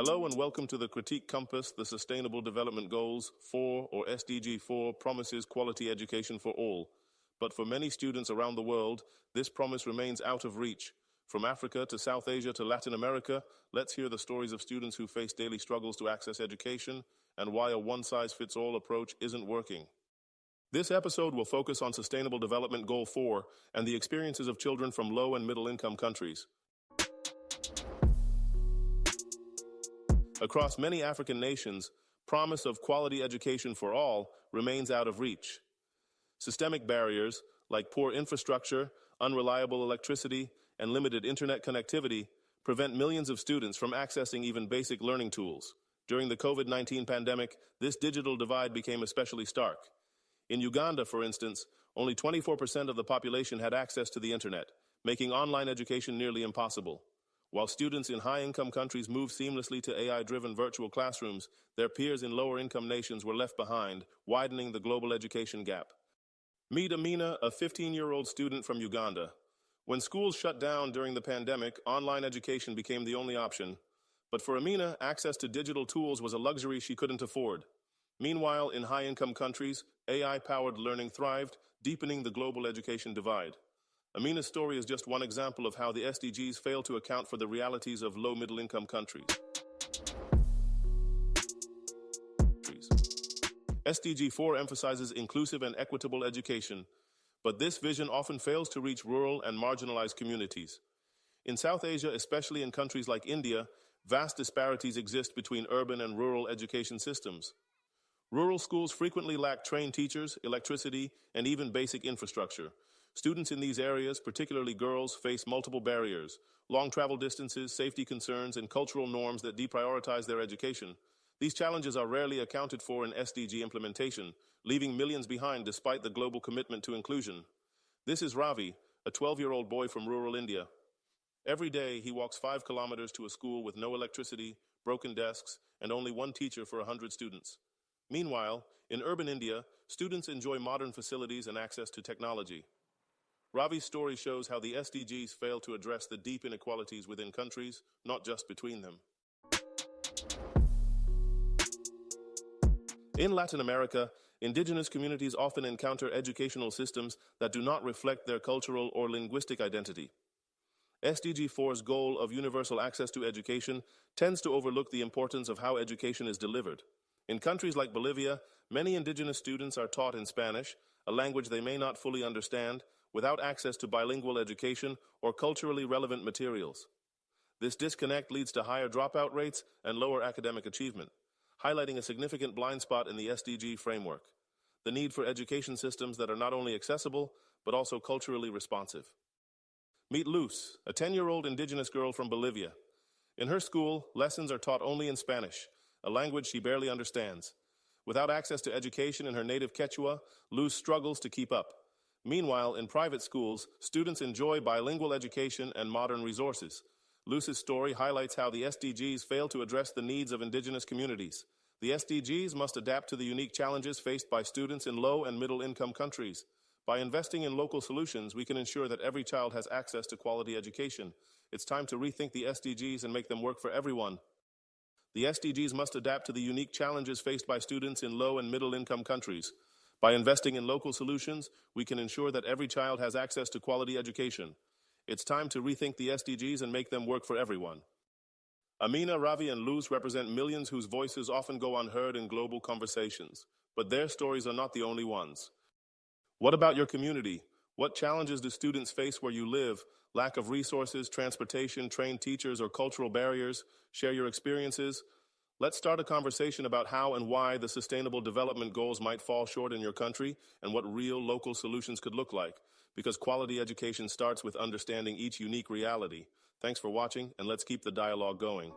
Hello and welcome to the Critique Compass. The Sustainable Development Goals 4, or SDG 4, promises quality education for all. But for many students around the world, this promise remains out of reach. From Africa to South Asia to Latin America, let's hear the stories of students who face daily struggles to access education and why a one-size-fits-all approach isn't working. This episode will focus on Sustainable Development Goal 4 and the experiences of children from low and middle-income countries. Across many African nations, promise of quality education for all remains out of reach. Systemic barriers like poor infrastructure, unreliable electricity, and limited internet connectivity prevent millions of students from accessing even basic learning tools. During the COVID-19 pandemic, this digital divide became especially stark. In Uganda, for instance, only 24% of the population had access to the internet, making online education nearly impossible. While students in high-income countries moved seamlessly to AI-driven virtual classrooms, their peers in lower-income nations were left behind, widening the global education gap. Meet Amina, a 15-year-old student from Uganda. When schools shut down during the pandemic, online education became the only option. But for Amina, access to digital tools was a luxury she couldn't afford. Meanwhile, in high-income countries, AI-powered learning thrived, deepening the global education divide. Amina's story is just one example of how the SDGs fail to account for the realities of low-middle-income countries. SDG 4 emphasizes inclusive and equitable education, but this vision often fails to reach rural and marginalized communities. In South Asia, especially in countries like India, vast disparities exist between urban and rural education systems. Rural schools frequently lack trained teachers, electricity, and even basic infrastructure. Students in these areas, particularly girls, face multiple barriers: long travel distances, safety concerns, and cultural norms that deprioritize their education. These challenges are rarely accounted for in SDG implementation, leaving millions behind despite the global commitment to inclusion. This is Ravi, a 12-year-old boy from rural India. Every day, he walks 5 kilometers to a school with no electricity, broken desks, and only one teacher for 100 students. Meanwhile, in urban India, students enjoy modern facilities and access to technology. Ravi's story shows how the SDGs fail to address the deep inequalities within countries, not just between them. In Latin America, indigenous communities often encounter educational systems that do not reflect their cultural or linguistic identity. SDG 4's goal of universal access to education tends to overlook the importance of how education is delivered. In countries like Bolivia, many indigenous students are taught in Spanish, a language they may not fully understand, without access to bilingual education or culturally relevant materials. This disconnect leads to higher dropout rates and lower academic achievement, highlighting a significant blind spot in the SDG framework: the need for education systems that are not only accessible, but also culturally responsive. Meet Luz, a 10-year-old indigenous girl from Bolivia. In her school, lessons are taught only in Spanish, a language she barely understands. Without access to education in her native Quechua, Luz struggles to keep up. Meanwhile, in private schools, students enjoy bilingual education and modern resources. Luz's story highlights how the SDGs fail to address the needs of indigenous communities. The SDGs must adapt to the unique challenges faced by students in low and middle-income countries. By investing in local solutions, we can ensure that every child has access to quality education. It's time to rethink the SDGs and make them work for everyone. The SDGs must adapt to the unique challenges faced by students in low and middle-income countries. By investing in local solutions, we can ensure that every child has access to quality education. It's time to rethink the SDGs and make them work for everyone. Amina, Ravi, and Luz represent millions whose voices often go unheard in global conversations. But their stories are not the only ones. What about your community? What challenges do students face where you live? Lack of resources, transportation, trained teachers, or cultural barriers? Share your experiences. Let's start a conversation about how and why the Sustainable Development Goals might fall short in your country and what real local solutions could look like. Because quality education starts with understanding each unique reality. Thanks for watching, and let's keep the dialogue going.